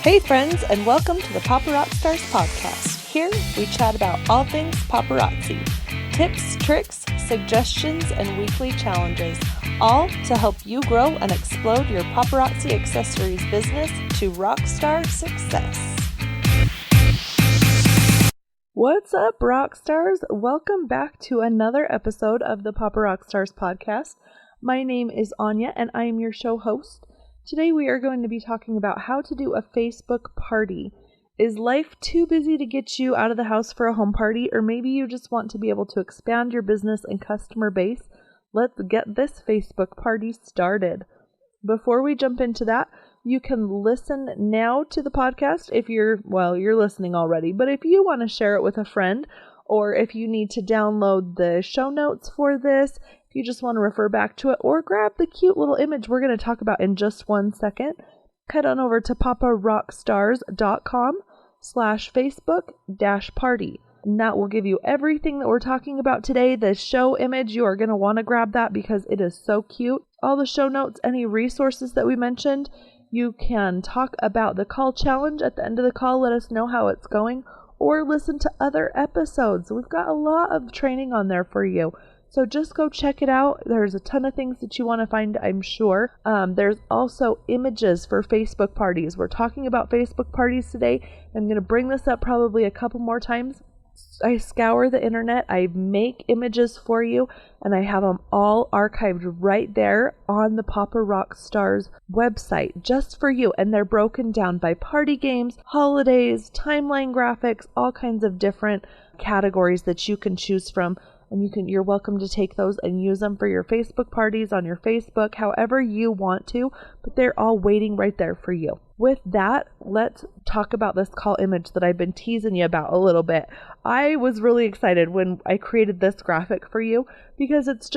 Hey friends, and welcome to the Paparazzi podcast. Here we chat about all things paparazzi. Tips, tricks, suggestions, and weekly challenges. All to help you grow and explode your paparazzi accessories business to rockstar success. What's up, Rockstars? Welcome back to another episode of the Paparazzi podcast. My name is Anya, and I am your show host. Today we are going to be talking about how to do a Facebook party. Is life too busy to get you out of the house for a home party, or maybe you just want to be able to expand your business and customer base? Let's get this Facebook party started. Before we jump into that, you can listen now to the podcast if you're listening already, but if you want to share it with a friend, or if you need to download the show notes for this, if you just want to refer back to it, or grab the cute little image we're going to talk about in just 1 second, head on over to paparockstars.com/Facebook-party. And that will give you everything that we're talking about today. The show image, you are going to want to grab that because it is so cute. All the show notes, any resources that we mentioned, you can talk about the call challenge at the end of the call. Let us know how it's going, or listen to other episodes. We've got a lot of training on there for you. So just go check it out. There's a ton of things that you want to find, I'm sure. There's also images for Facebook parties. We're talking about Facebook parties today. I'm going to bring this up probably a couple more times. I scour the internet, I make images for you, and I have them all archived right there on the Paparazzi website just for you. And they're broken down by party games, holidays, timeline graphics, all kinds of different categories that you can choose from. And you're welcome to take those and use them for your Facebook parties on your Facebook, however you want to, but they're all waiting right there for you. With that, let's talk about this call image that I've been teasing you about a little bit. I was really excited when I created this graphic for you because it's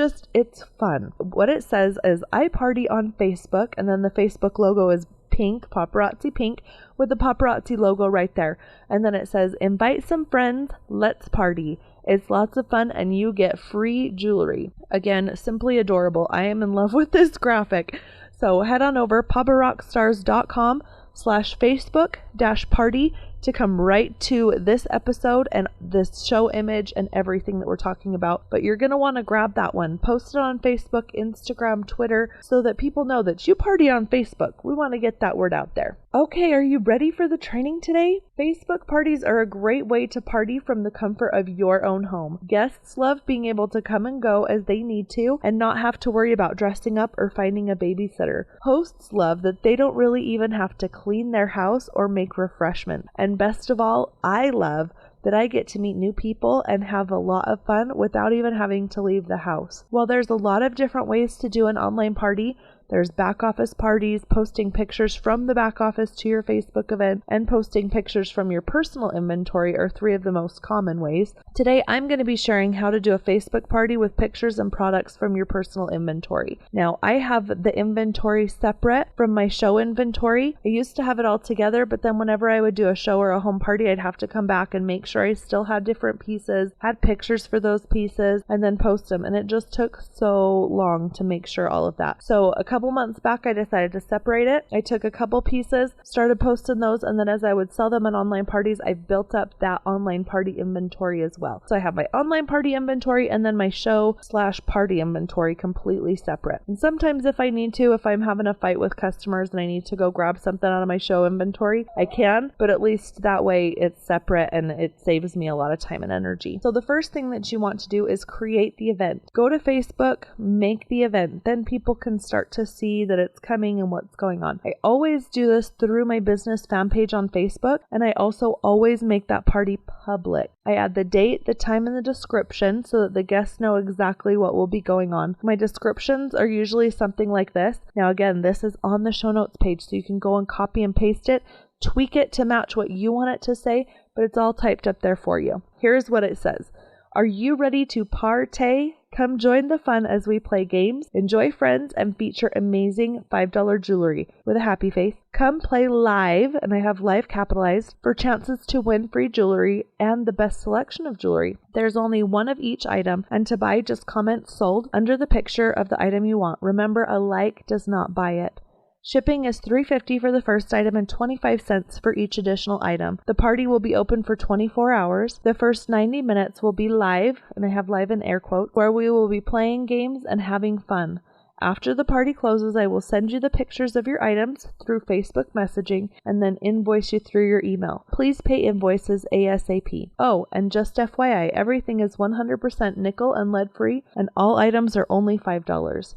fun. What it says is, I party on Facebook, and then the Facebook logo is pink, paparazzi pink, with the paparazzi logo right there. And then it says, invite some friends, let's party. It's lots of fun and you get free jewelry. Again, simply adorable. I am in love with this graphic. So head on over paparockstars.com/Facebook-party to come right to this episode and this show image and everything that we're talking about. But you're going to want to grab that one, post it on Facebook, Instagram, Twitter, so that people know that you party on Facebook. We want to get that word out there. Okay, are you ready for the training today? Facebook parties are a great way to party from the comfort of your own home. Guests love being able to come and go as they need to and not have to worry about dressing up or finding a babysitter. Hosts love that they don't really even have to clean their house or make refreshments. And best of all, I love that I get to meet new people and have a lot of fun without even having to leave the house. While there's a lot of different ways to do an online party, there's back office parties, posting pictures from the back office to your Facebook event, and posting pictures from your personal inventory are 3 of the most common ways. Today, I'm going to be sharing how to do a Facebook party with pictures and products from your personal inventory. Now, I have the inventory separate from my show inventory. I used to have it all together, but then whenever I would do a show or a home party, I'd have to come back and make sure I still had different pieces, had pictures for those pieces, and then post them. And it just took so long to make sure all of that. So a couple months back, I decided to separate it. I took a couple pieces, started posting those, and then as I would sell them in online parties, I built up that online party inventory as well. So I have my online party inventory and then my show/party inventory completely separate. And sometimes if I need to, if I'm having a fight with customers and I need to go grab something out of my show inventory, I can, but at least that way it's separate and it saves me a lot of time and energy. So the first thing that you want to do is create the event. Go to Facebook, make the event. Then people can start to see that it's coming and what's going on. I always do this through my business fan page on Facebook, and I also always make that party public. I add the date, the time, and the description so that the guests know exactly what will be going on. My descriptions are usually something like this. Now again, this is on the show notes page, so you can go and copy and paste it, tweak it to match what you want it to say, but it's all typed up there for you. Here's what it says. Are you ready to partay? Come join the fun as we play games, enjoy friends, and feature amazing $5 jewelry with a happy face. Come play live, and I have live capitalized, for chances to win free jewelry and the best selection of jewelry. There's only one of each item, and to buy, just comment sold under the picture of the item you want. Remember, a like does not buy it. Shipping is $3.50 for the first item and 25 cents for each additional item. The party will be open for 24 hours. The first 90 minutes will be live, and I have live in air quotes, where we will be playing games and having fun. After the party closes, I will send you the pictures of your items through Facebook messaging and then invoice you through your email. Please pay invoices ASAP. Oh, and just FYI, everything is 100% nickel and lead free, and all items are only $5.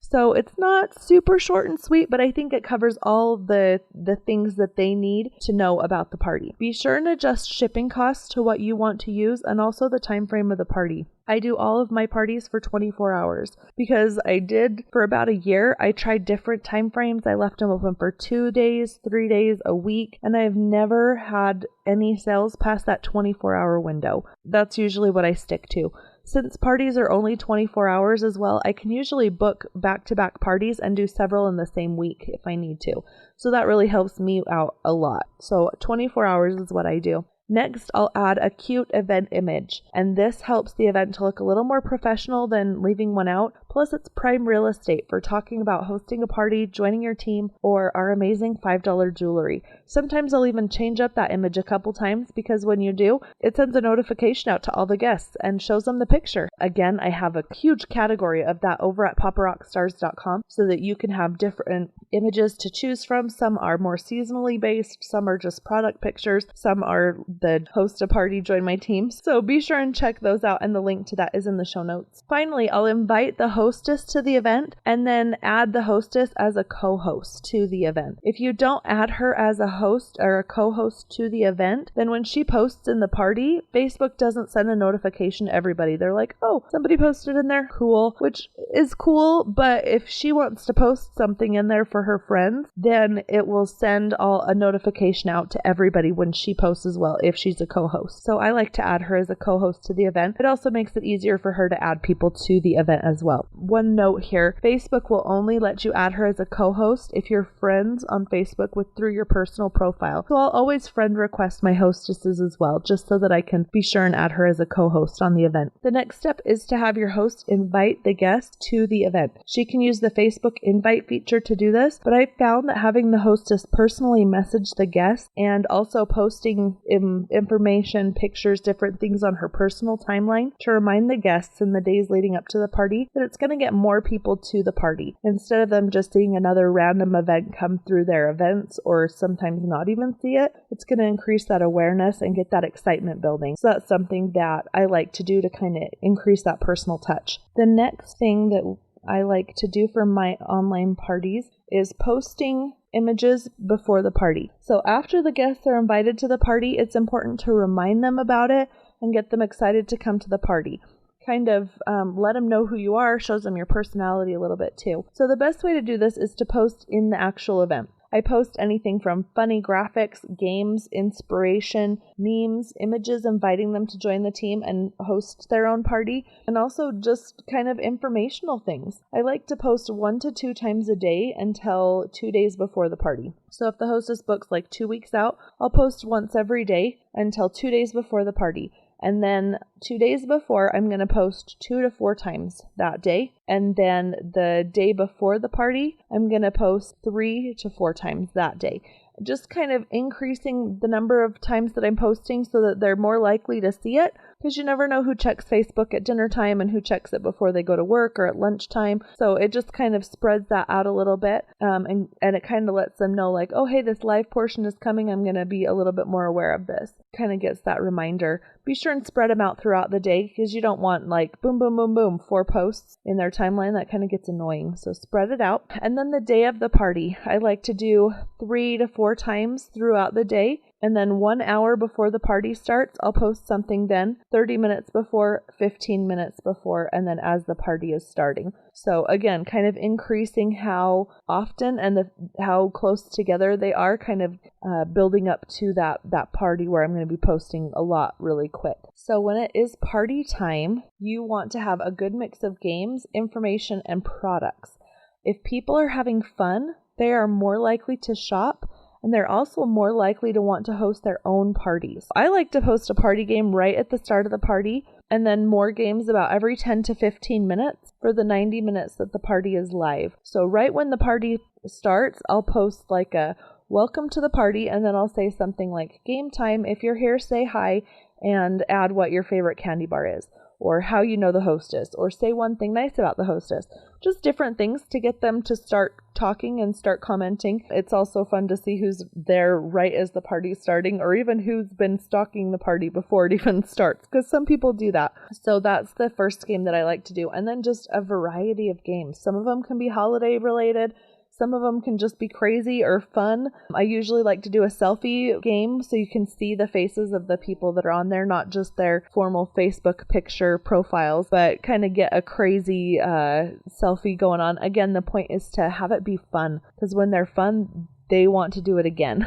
So it's not super short and sweet, but I think it covers all the things that they need to know about the party. Be sure and adjust shipping costs to what you want to use and also the time frame of the party. I do all of my parties for 24 hours because I did for about a year. I tried different time frames. I left them open for 2 days, 3 days, a week, and I've never had any sales past that 24-hour window. That's usually what I stick to. Since parties are only 24 hours as well, I can usually book back-to-back parties and do several in the same week if I need to. So that really helps me out a lot. So 24 hours is what I do. Next, I'll add a cute event image, and this helps the event to look a little more professional than leaving one out. Plus, it's prime real estate for talking about hosting a party, joining your team, or our amazing $5 jewelry. Sometimes I'll even change up that image a couple times because when you do, it sends a notification out to all the guests and shows them the picture. Again, I have a huge category of that over at paparockstars.com so that you can have different images to choose from. Some are more seasonally based, some are just product pictures, some are the host a party, join my team. So be sure and check those out, and the link to that is in the show notes. Finally, I'll invite the hostess to the event and then add the hostess as a co-host to the event. If you don't add her as a host or a co-host to the event, then when she posts in the party, Facebook doesn't send a notification to everybody. They're like, oh, somebody posted in there, cool, which is cool, but if she wants to post something in there for her friends, then it will send a notification out to everybody when she posts as well, if she's a co-host. So I like to add her as a co-host to the event. It also makes it easier for her to add people to the event as well. One note here, Facebook will only let you add her as a co-host if you're friends on Facebook through your personal profile. So I'll always friend request my hostesses as well, just so that I can be sure and add her as a co-host on the event. The next step is to have your host invite the guest to the event. She can use the Facebook invite feature to do this, but I found that having the hostess personally message the guest and also posting information, pictures, different things on her personal timeline to remind the guests in the days leading up to the party that it's going to get more people to the party instead of them just seeing another random event come through their events or sometimes not even see it. It's going to increase that awareness and get that excitement building. So that's something that I like to do to kind of increase that personal touch. The next thing that I like to do for my online parties is posting images before the party. So after the guests are invited to the party, it's important to remind them about it and get them excited to come to the party. Kind of let them know who you are, shows them your personality a little bit too. So the best way to do this is to post in the actual event. I post anything from funny graphics, games, inspiration, memes, images inviting them to join the team and host their own party, and also just kind of informational things. I like to post 1 to 2 times a day until 2 days before the party. So if the hostess books like 2 weeks out, I'll post once every day until 2 days before the party. And then 2 days before, I'm going to post 2 to 4 times that day. And then the day before the party, I'm going to post 3 to 4 times that day. Just kind of increasing the number of times that I'm posting so that they're more likely to see it, because you never know who checks Facebook at dinner time and who checks it before they go to work or at lunchtime. So it just kind of spreads that out a little bit, and it kind of lets them know like, oh, hey, this live portion is coming. I'm going to be a little bit more aware of this. Kind of gets that reminder. Be sure and spread them out throughout the day because you don't want like boom, boom, boom, boom, 4 posts in their timeline. That kind of gets annoying. So spread it out. And then the day of the party, I like to do 3 to 4 times throughout the day. And then 1 hour before the party starts, I'll post something then, 30 minutes before, 15 minutes before, and then as the party is starting. So again, kind of increasing how often and how close together they are, kind of building up to that party where I'm going to be posting a lot really quick. So when it is party time, you want to have a good mix of games, information, and products. If people are having fun, they are more likely to shop, and they're also more likely to want to host their own parties. I like to host a party game right at the start of the party, and then more games about every 10 to 15 minutes for the 90 minutes that the party is live. So right when the party starts, I'll post like a welcome to the party, and then I'll say something like game time. If you're here, say hi and add what your favorite candy bar is, or how you know the hostess, or say one thing nice about the hostess. Just different things to get them to start talking and start commenting. It's also fun to see who's there right as the party's starting, or even who's been stalking the party before it even starts, because some people do that. So that's the first game that I like to do. And then just a variety of games. Some of them can be holiday related. Some of them can just be crazy or fun. I usually like to do a selfie game so you can see the faces of the people that are on there, not just their formal Facebook picture profiles, but kind of get a crazy selfie going on. Again, the point is to have it be fun, because when they're fun, they want to do it again.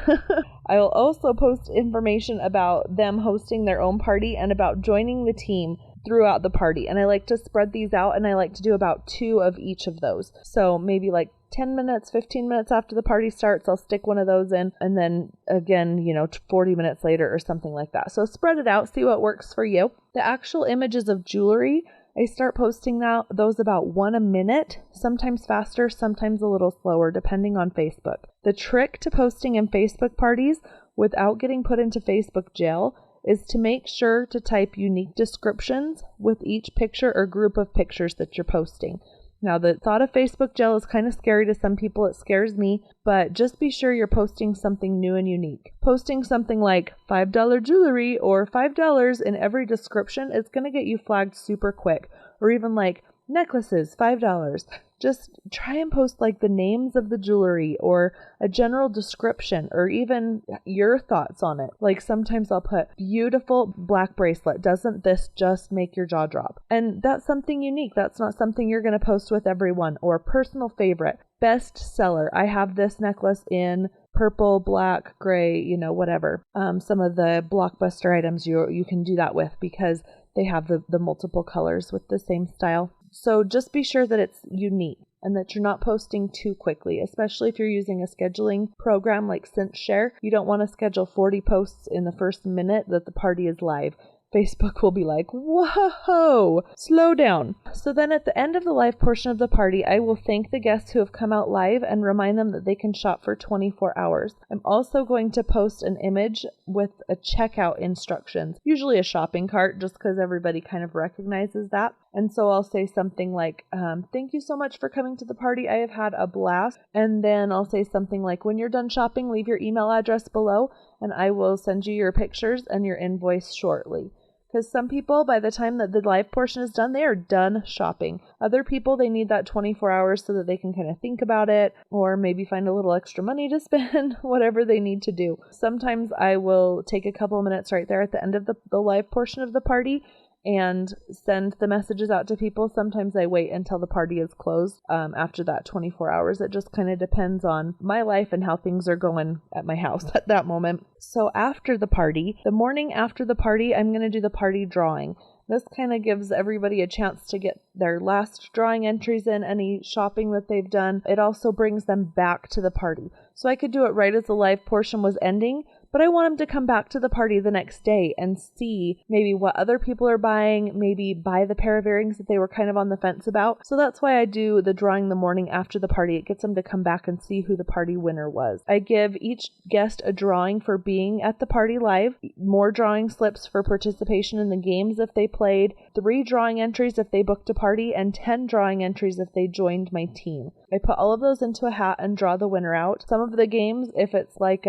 I will also post information about them hosting their own party and about joining the team throughout the party. And I like to spread these out, and I like to do about 2 of each of those. So maybe like 10 minutes, 15 minutes after the party starts, I'll stick one of those in, and then again, 40 minutes later or something like that. So spread it out, see what works for you. The actual images of jewelry, I start posting now those about 1 a minute, sometimes faster, sometimes a little slower, depending on Facebook. The trick to posting in Facebook parties without getting put into Facebook jail is to make sure to type unique descriptions with each picture or group of pictures that you're posting. Now, the thought of Facebook jail is kind of scary to some people. It scares me, but just be sure you're posting something new and unique. Posting something like $5 jewelry or $5 in every description is going to get you flagged super quick. Or even like necklaces, $5. Just try and post like the names of the jewelry or a general description or even your thoughts on it. Like sometimes I'll put beautiful black bracelet. Doesn't this just make your jaw drop? And that's something unique. That's not something you're going to post with everyone. Or personal favorite, best seller. I have this necklace in purple, black, gray, whatever. Some of the blockbuster items you can do that with because they have the multiple colors with the same style. So just be sure that it's unique and that you're not posting too quickly, especially if you're using a scheduling program like SenseShare. You don't want to schedule 40 posts in the first minute that the party is live. Facebook will be like, whoa, slow down. So then at the end of the live portion of the party, I will thank the guests who have come out live and remind them that they can shop for 24 hours. I'm also going to post an image with a checkout instructions, usually a shopping cart, just because everybody kind of recognizes that. And so I'll say something like, thank you so much for coming to the party. I have had a blast. And then I'll say something like, when you're done shopping, leave your email address below and I will send you your pictures and your invoice shortly. Because some people, by the time that the live portion is done, they are done shopping. Other people, they need that 24 hours so that they can kind of think about it or maybe find a little extra money to spend, whatever they need to do. Sometimes I will take a couple of minutes right there at the end of the live portion of the party and send the messages out to people. Sometimes I wait until the party is closed after that 24 hours. It just kind of depends on my life and how things are going at my house at that moment. So after the party, the morning after the party, I'm going to do the party drawing. This kind of gives everybody a chance to get their last drawing entries in, any shopping that they've done. It also brings them back to the party. So I could do it right as the live portion was ending, but I want them to come back to the party the next day and see maybe what other people are buying, maybe buy the pair of earrings that they were kind of on the fence about. So that's why I do the drawing the morning after the party. It gets them to come back and see who the party winner was. I give each guest a drawing for being at the party live, more drawing slips for participation in the games if they played, 3 drawing entries if they booked a party, and 10 drawing entries if they joined my team. I put all of those into a hat and draw the winner out. Some of the games, if it's like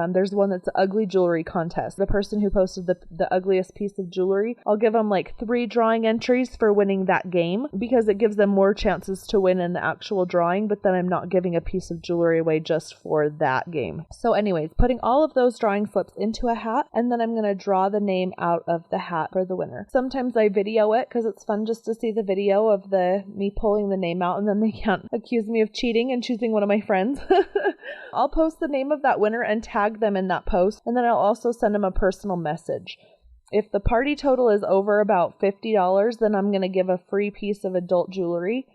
there's one that's the ugly jewelry contest. The person who posted the ugliest piece of jewelry, I'll give them like 3 drawing entries for winning that game because it gives them more chances to win in the actual drawing, but then I'm not giving a piece of jewelry away just for that game. So anyways, putting all of those drawing slips into a hat, and then I'm going to draw the name out of the hat for the winner. Sometimes I video it because it's fun just to see the video of me pulling the name out, and then they can't accuse me of cheating and choosing one of my friends. I'll post the name of that winner and tag them in that post, and then I'll also send them a personal message. If the party total is over about $50, then I'm going to give a free piece of adult jewelry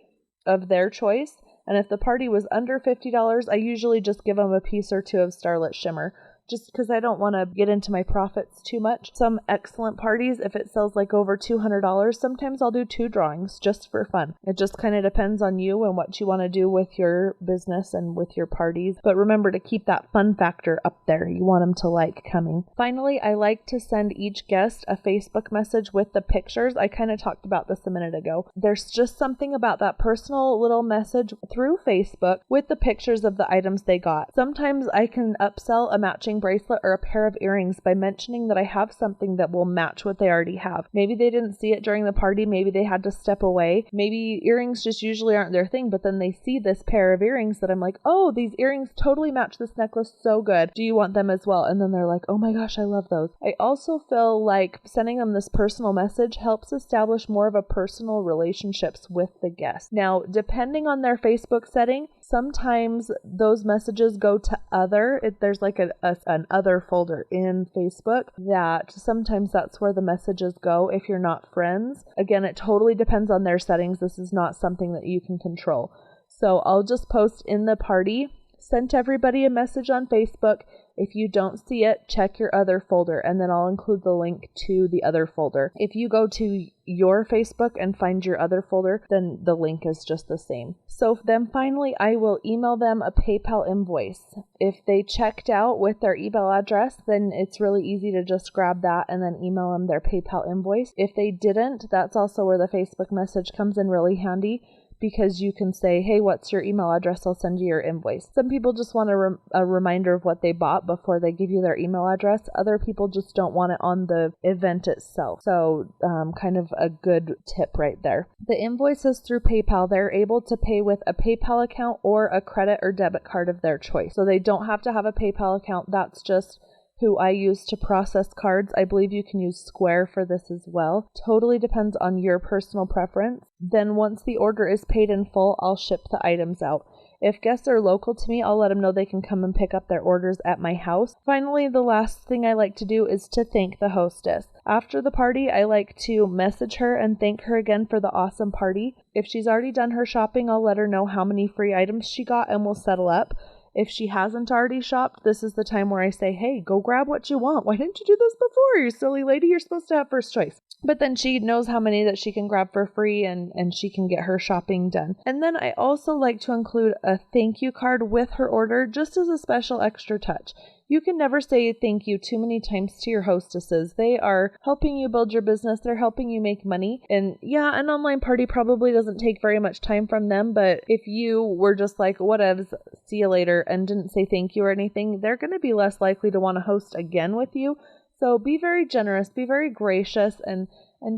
of their choice. And if the party was under $50, I usually just give them a piece or 2 of Starlit Shimmer, just because I don't want to get into my profits too much. Some excellent parties, if it sells like over $200, sometimes I'll do 2 drawings just for fun. It just kind of depends on you and what you want to do with your business and with your parties. But remember to keep that fun factor up there. You want them to like coming. Finally, I like to send each guest a Facebook message with the pictures. I kind of talked about this a minute ago. There's just something about that personal little message through Facebook with the pictures of the items they got. Sometimes I can upsell a matching bracelet or a pair of earrings by mentioning that I have something that will match what they already have. Maybe they didn't see it during the party. Maybe they had to step away. Maybe earrings just usually aren't their thing, but then they see this pair of earrings that I'm like, oh, these earrings totally match this necklace so good. Do you want them as well? And then they're like, oh my gosh, I love those. I also feel like sending them this personal message helps establish more of a personal relationships with the guest. Now, depending on their Facebook setting, sometimes those messages go to other. There's like an other folder in Facebook that sometimes that's where the messages go if you're not friends. Again, it totally depends on their settings. This is not something that you can control. So I'll just post in the party, sent everybody a message on Facebook. If you don't see it, check your other folder, and then I'll include the link to the other folder. If you go to your Facebook and find your other folder, then the link is just the same. So then finally, I will email them a PayPal invoice. If they checked out with their email address, then it's really easy to just grab that and then email them their PayPal invoice. If they didn't, that's also where the Facebook message comes in really handy, because you can say, hey, what's your email address? I'll send you your invoice. Some people just want a reminder of what they bought before they give you their email address. Other people just don't want it on the event itself. So kind of a good tip right there. The invoices through PayPal, they're able to pay with a PayPal account or a credit or debit card of their choice. So they don't have to have a PayPal account. That's just who I use to process cards. I believe you can use Square for this as well. Totally depends on your personal preference. Then once the order is paid in full, I'll ship the items out. If guests are local to me, I'll let them know they can come and pick up their orders at my house. Finally, the last thing I like to do is to thank the hostess. After the party, I like to message her and thank her again for the awesome party. If she's already done her shopping, I'll let her know how many free items she got and we'll settle up. If she hasn't already shopped, this is the time where I say, hey, go grab what you want. Why didn't you do this before? You silly lady, you're supposed to have first choice. But then she knows how many that she can grab for free and she can get her shopping done. And then I also like to include a thank you card with her order just as a special extra touch. You can never say thank you too many times to your hostesses. They are helping you build your business. They're helping you make money. And yeah, an online party probably doesn't take very much time from them. But if you were just like, whatevs, see you later, and didn't say thank you or anything, they're going to be less likely to want to host again with you. So be very generous, be very gracious, and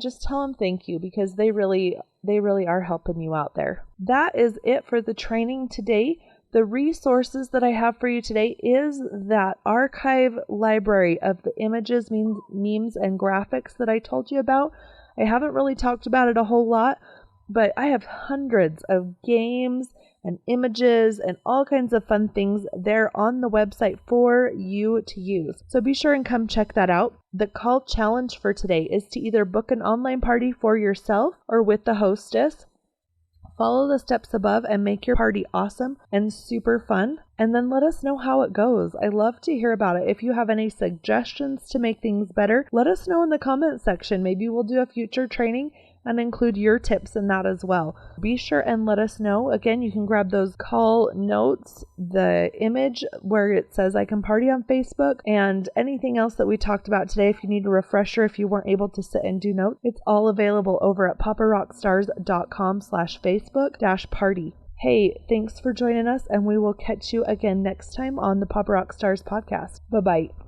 just tell them thank you, because they really are helping you out there. That is it for the training today. The resources that I have for you today is that archive library of the images, memes, and graphics that I told you about. I haven't really talked about it a whole lot, but I have hundreds of games and images and all kinds of fun things there on the website for you to use. So be sure and come check that out. The call challenge for today is to either book an online party for yourself or with the hostess. Follow the steps above and make your party awesome and super fun. And then let us know how it goes. I love to hear about it. If you have any suggestions to make things better, let us know in the comment section. Maybe we'll do a future training and include your tips in that as well. Be sure and let us know. Again, you can grab those call notes, the image where it says I Can Party on Facebook, and anything else that we talked about today. If you need a refresher, if you weren't able to sit and do notes, it's all available over at paparockstars.com/Facebook-party. Hey, thanks for joining us, and we will catch you again next time on the Papa Rockstars podcast. Bye-bye.